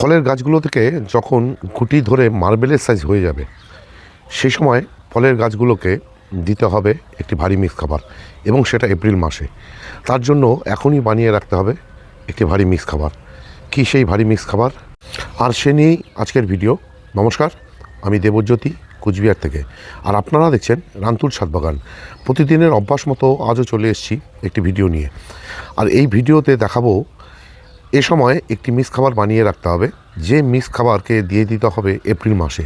ফলের গাছগুলো থেকে যখন গুটি ধরে মার্বেলের সাইজ হয়ে যাবে সেই সময় ফলের গাছগুলোকে দিতে হবে একটি ভারী মিক্স খাবার, এবং সেটা এপ্রিল মাসে। তার জন্য এখনই বানিয়ে রাখতে হবে একটি ভারী মিক্স খাবার। কী সেই ভারী মিক্স খাবার, আর সে নিয়েই আজকের ভিডিও। নমস্কার, আমি দেবজ্যোতি, কুচবিহার থেকে। আর আপনারা দেখছেন রান্তুর ছাদ বাগান। প্রতিদিনের অভ্যাস মতো আজও চলে এসেছি একটি ভিডিও নিয়ে। আর এই ভিডিওতে দেখাবো এ সময় একটি মিক্স খাবার বানিয়ে রাখতে হবে, যে মিক্স খাবারকে দিয়ে দিতে হবে এপ্রিল মাসে,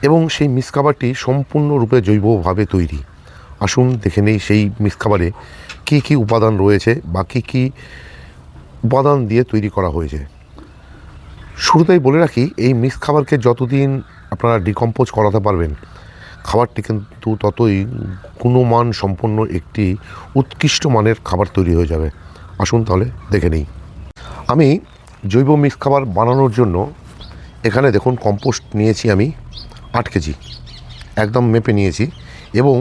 এবং সেই মিক্স খাবারটি সম্পূর্ণরূপে জৈবভাবে তৈরি। আসুন দেখে নেই সেই মিক্স খাবারে কী কী উপাদান রয়েছে বা কী কী উপাদান দিয়ে তৈরি করা হয়েছে। শুরুতেই বলে রাখি, এই মিক্স খাবারকে যতদিন আপনারা ডিকম্পোজ করাতে পারবেন, খাবারটি কিন্তু ততই গুণমান সম্পন্ন একটি উৎকৃষ্ট মানের খাবার তৈরি হয়ে যাবে। আসুন তাহলে দেখে নিই। আমি জৈব মিক্স খাবার বানানোর জন্য এখানে দেখুন কম্পোস্ট নিয়েছি আমি 8 কেজি, একদম মেপে নিয়েছি, এবং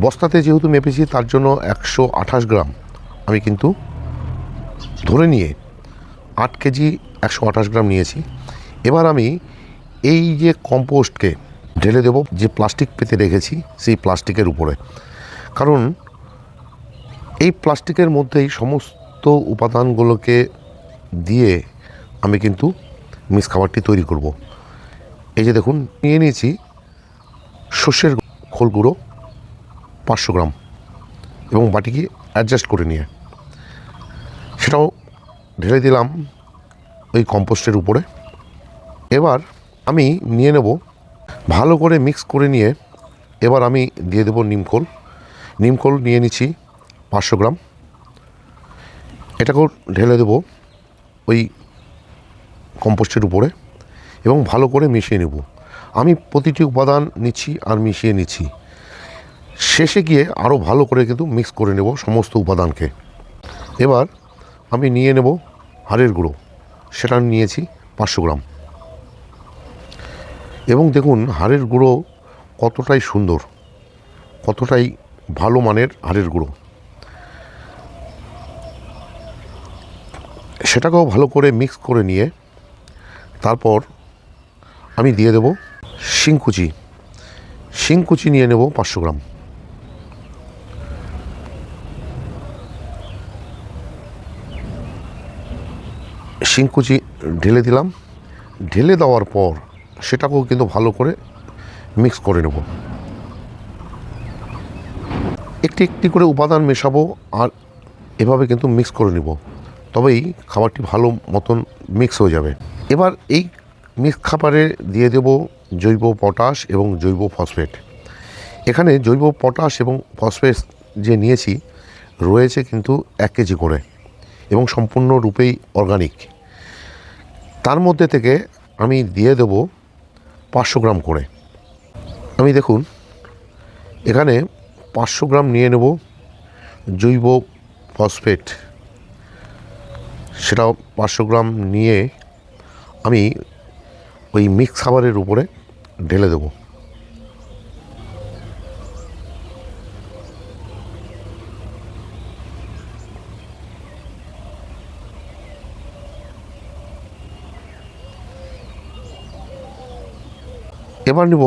বস্তাতে যেহেতু মেপেছি তার জন্য 128 গ্রাম আমি কিন্তু ধরে নিয়ে 8 কেজি 128 গ্রাম নিয়েছি। এবার আমি এই যে কম্পোস্টকে ঢেলে দেব যে প্লাস্টিক পেতে রেখেছি সেই প্লাস্টিকের উপরে, কারণ এই প্লাস্টিকের মধ্যেই সমস্ত উপাদানগুলোকে দিয়ে আমি কিন্তু মিক্স খাবারটি তৈরি করব। এই যে দেখুন, নিয়ে নিয়েছি সর্ষের খোল গুঁড়ো 500 গ্রাম, এবং বাটিকে অ্যাডজাস্ট করে নিয়ে সেটাও ঢেলে দিলাম ওই কম্পোস্টের উপরে। এবার আমি নিয়ে নেব, ভালো করে মিক্স করে নিয়ে এবার আমি দিয়ে দেব নিমখোল নিয়ে নিচ্ছি 500 গ্রাম। এটাকেও ঢেলে দেব ওই কম্পোস্টের উপরে এবং ভালো করে মিশিয়ে নেব। আমি প্রতিটি উপাদান নিচ্ছি আর মিশিয়ে নিচ্ছি। শেষে গিয়ে আরও ভালো করে কিন্তু মিক্স করে নেব সমস্ত উপাদানকে। এবার আমি নিয়ে নেব হাড়ের গুঁড়ো, সেটা নিয়েছি 500 গ্রাম, এবং দেখুন হাড়ের গুঁড়ো কতটাই সুন্দর, কতটাই ভালো মানের হাড়ের গুঁড়ো। সেটাকেও ভালো করে মিক্স করে নিয়ে তারপর আমি দিয়ে দেব শিংকুচি নিয়ে নেব 500 গ্রাম। শিংকুচি ঢেলে দিলাম। ঢেলে দেওয়ার পর সেটাকেও কিন্তু ভালো করে মিক্স করে নেব। একটি একটি করে উপাদান মেশাবো আর এভাবে কিন্তু মিক্স করে নেব, তবেই খাবারটি ভালো মতন মিক্স হয়ে যাবে। এবার এই মিক্স খাবারে দিয়ে দেব জৈব পটাশ এবং জৈব ফসফেট। এখানে জৈব পটাশ এবং ফসফেট যে নিয়েছি রয়েছে কিন্তু 1 কেজি করে, এবং সম্পূর্ণরূপেই অর্গানিক। তার মধ্যে থেকে আমি দিয়ে দেব 500 গ্রাম করে। আমি দেখুন এখানে 500 গ্রাম নিয়ে নেব জৈব ফসফেট, সেটাও 500 গ্রাম নিয়ে আমি ওই মিক্স খাবারের উপরে ঢেলে দেব। এবার নেব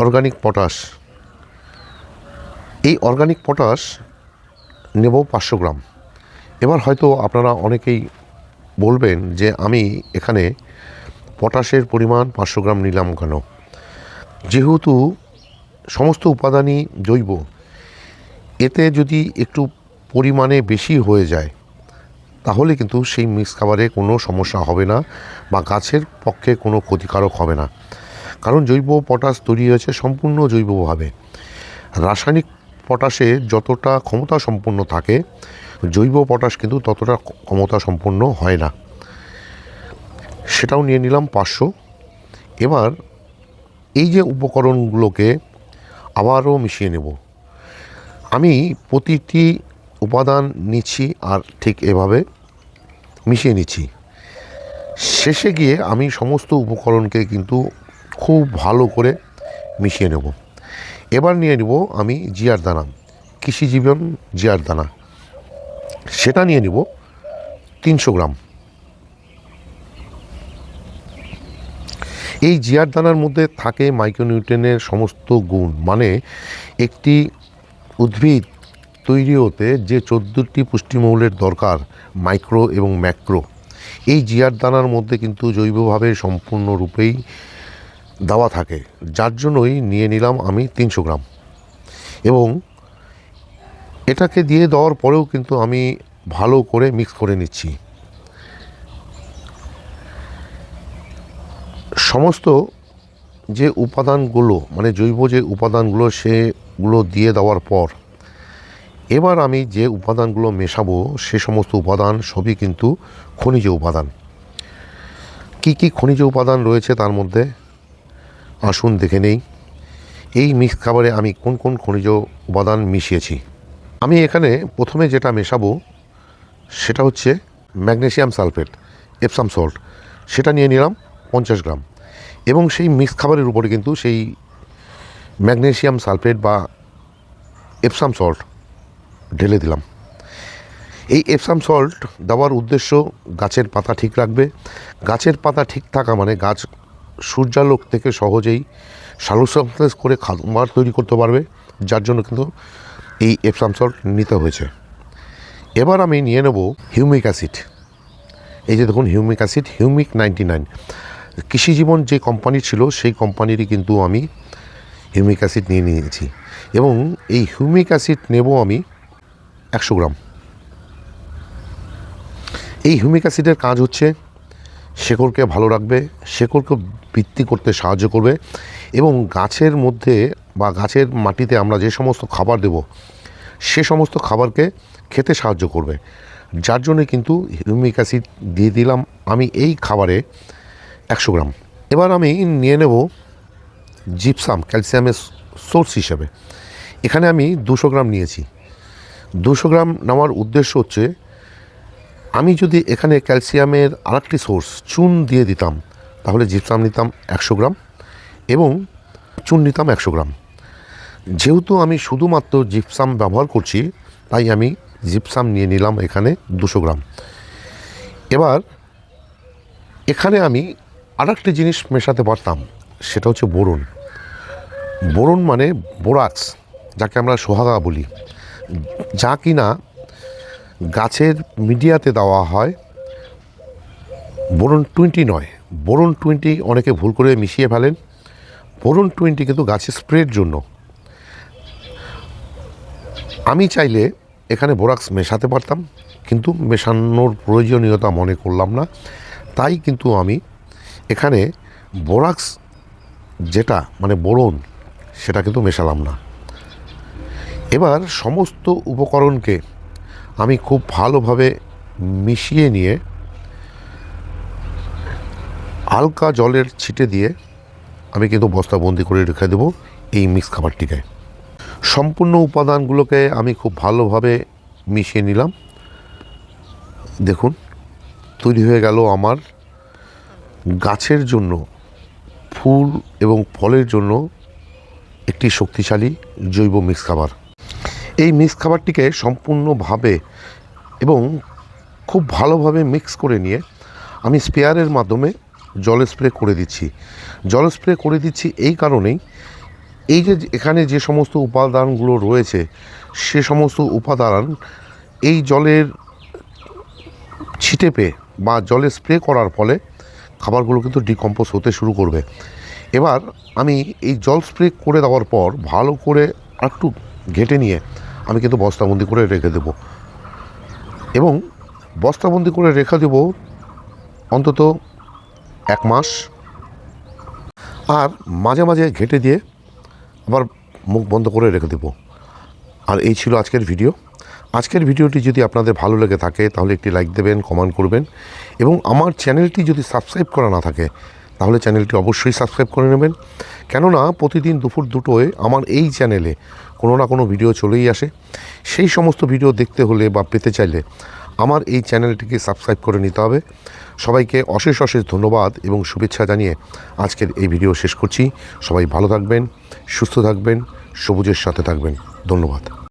অর্গানিক পটাশ। এই অর্গানিক পটাশ নেব 500 গ্রাম। এবার হয়তো আপনারা অনেকেই বলবেন যে আমি এখানে পটাশের পরিমাণ 500 গ্রাম নিলাম কেন, যেহেতু সমস্ত উপাদানই জৈব। এতে যদি একটু পরিমাণে বেশি হয়ে যায় তাহলে কিন্তু সেই মিক্স খাবারে কোনো সমস্যা হবে না বা গাছের পক্ষে কোনো ক্ষতিকারক হবে না, কারণ জৈব পটাশ তৈরি হয়েছে সম্পূর্ণ জৈবভাবে। রাসায়নিক পটাশে যতটা ক্ষমতা সম্পন্ন থাকে, জৈব পটাশ কিন্তু ততটা ক্ষমতা সম্পন্ন হয় না। সেটাও নিয়ে নিলাম 500। এবার এই যে উপকরণগুলোকে আবারও মিশিয়ে নেব। আমি প্রতিটি উপাদান নিচ্ছি আর ঠিক এভাবে মিশিয়ে নিচ্ছি। শেষে গিয়ে আমি সমস্ত উপকরণকে কিন্তু খুব ভালো করে মিশিয়ে নেব। এবার নিয়ে নেব আমি জিয়ার দানা, কৃষি জীবন জিয়ার দানা, সেটা নিয়ে নেব 300 গ্রাম। এই জিয়ার দানার মধ্যে থাকে মাইক্রোনিউট্রিয়েন্টের সমস্ত গুণ, মানে একটি উদ্ভিদ তৈরি হতে যে 14টি পুষ্টিমৌলের দরকার, মাইক্রো এবং ম্যাক্রো, এই জিয়ার দানার মধ্যে কিন্তু জৈবভাবে সম্পূর্ণরূপেই দেওয়া থাকে। যার জন্যই নিয়ে নিলাম আমি 300 গ্রাম, এবং এটাকে দিয়ে দেওয়ার পরেও কিন্তু আমি ভালো করে মিক্স করে নিচ্ছি। সমস্ত যে উপাদানগুলো, মানে জৈব যে উপাদানগুলো, সেগুলো দিয়ে দেওয়ার পর এবার আমি যে উপাদানগুলো মেশাবো সে সমস্ত উপাদান সবই কিন্তু খনিজ উপাদান। কি কি খনিজ উপাদান রয়েছে তার মধ্যে আসুন দেখে নেই। এই মিক্স খাবারে আমি কোন কোন খনিজ উপাদান মিশিয়েছি। আমি এখানে প্রথমে যেটা মেশাবো সেটা হচ্ছে ম্যাগনেসিয়াম সালফেট, এপসাম সল্ট, সেটা নিয়ে নিলাম 50 গ্রাম, এবং সেই মিক্স খাবারের উপরে কিন্তু সেই ম্যাগনেসিয়াম সালফেট বা এপসাম সল্ট ঢেলে দিলাম। এই এপসাম সল্ট দেওয়ার উদ্দেশ্য গাছের পাতা ঠিক রাখবে। গাছের পাতা ঠিক থাকা মানে গাছ সূর্যালোক থেকে সহজেই সালোকসংশ্লেষ করে খাবার তৈরি করতে পারবে, যার জন্য কিন্তু এই এপসাম সল্ট নিতে হয়েছে। এবার আমি নিয়ে নেব হিউমিক অ্যাসিড। এই যে দেখুন হিউমিক অ্যাসিড, হিউমিক 99, কৃষিজীবন যে কোম্পানি ছিল সেই কোম্পানিরই কিন্তু আমি হিউমিক অ্যাসিড নিয়ে নিয়েছি, এবং এই হিউমিক অ্যাসিড নেব আমি 100 গ্রাম। এই হিউমিক অ্যাসিডের কাজ হচ্ছে শেকড়কে ভালো রাখবে, শেকড়কে বৃদ্ধি করতে সাহায্য করবে, এবং গাছের মধ্যে বা গাছের মাটিতে আমরা যে সমস্ত খাবার দেব সে সমস্ত খাবারকে খেতে সাহায্য করবে। যার জন্য কিন্তু হিউমিক অ্যাসিড দিয়ে দিলাম আমি এই খাবারে 100 গ্রাম। এবার আমি নিয়ে নেব জিপসাম, ক্যালসিয়ামের সোর্স হিসেবে। এখানে আমি 200 গ্রাম নিয়েছি। 200 গ্রাম নেওয়ার উদ্দেশ্য হচ্ছে আমি যদি এখানে ক্যালসিয়ামের আরেকটি সোর্স চুন দিয়ে দিতাম তাহলে জিপসাম নিতাম 100 গ্রাম এবং চুন নিতাম 100 গ্রাম। যেহেতু আমি শুধুমাত্র জিপসাম ব্যবহার করছি তাই আমি জিপসাম নিয়ে নিলাম এখানে 200 গ্রাম। এবার এখানে আমি আরেকটি জিনিস মেশাতে পারতাম, সেটা হচ্ছে বোরন। বোরন মানে বোরাক্স, যাকে আমরা সোহাগা বলি, যা কিনা গাছের মিডিয়াতে দেওয়া হয়। বোরন 20 নয়, বোরন 20 অনেকে ভুল করে মিশিয়ে ফেলেন। বোরন 20 কিন্তু গাছের স্প্রের জন্য। আমি চাইলে এখানে বোরাক্স মেশাতে পারতাম, কিন্তু মেশানোর প্রয়োজনীয়তা মনে করলাম না, তাই কিন্তু আমি এখানে বোরাক্স যেটা মানে বোরন সেটা কিন্তু মেশালাম না। এবার সমস্ত উপকরণকে আমি খুব ভালোভাবে মিশিয়ে নিয়ে হালকা জলের ছিটে দিয়ে আমি কিন্তু বস্তাবন্দি করে রেখে দেবো এই মিক্স খাবারটিকে। সম্পূর্ণ উপাদানগুলোকে আমি খুব ভালোভাবে মিশিয়ে নিলাম। দেখুন তৈরি হয়ে গেল আমার গাছের জন্য, ফুল এবং ফলের জন্য একটি শক্তিশালী জৈব মিক্স খাবার। এই মিক্স খাবারটিকে সম্পূর্ণভাবে এবং খুব ভালোভাবে মিক্স করে নিয়ে আমি স্প্রেয়ারের মাধ্যমে জল স্প্রে করে দিচ্ছি। জল স্প্রে করে দিচ্ছি এই কারণেই, এই যে এখানে যে সমস্ত উপাদানগুলো রয়েছে সে সমস্ত উপাদান এই জলের ছিটে পেয়ে বা জলে স্প্রে করার ফলে খাবারগুলো কিন্তু ডিকম্পোজ হতে শুরু করবে। এবার আমি এই জল স্প্রে করে দেওয়ার পর ভালো করে একটু ঘেঁটে নিয়ে আমি কিন্তু বস্তাবন্দি করে রেখে দেব, এবং বস্তাবন্দি করে রেখে দেব অন্তত 1 মাস। আর মাঝে মাঝে ঘেঁটে দিয়ে আবার মুখ বন্ধ করে রেখে দেব। আর এই ছিল আজকের ভিডিও। আজকের ভিডিওটি যদি আপনাদের ভালো লেগে থাকে তাহলে একটি লাইক দেবেন, কমেন্ট করবেন, এবং আমার চ্যানেলটি যদি সাবস্ক্রাইব করা না থাকে তাহলে চ্যানেলটি অবশ্যই সাবস্ক্রাইব করে নেবেন। কেননা প্রতিদিন দুপুর 2টোয় আমার এই চ্যানেলে কোনো না কোনো ভিডিও চলেই আসে। সেই সমস্ত ভিডিও দেখতে হলে বা পেতে চাইলে আমার এই চ্যানেলটিকে সাবস্ক্রাইব করে নিতে হবে। সবাইকে অশেষ অশেষ ধন্যবাদ এবং শুভেচ্ছা জানিয়ে আজকের এই ভিডিও শেষ করছি। সবাই ভালো থাকবেন, সুস্থ থাকবেন, সবুজের সাথে থাকবেন। ধন্যবাদ।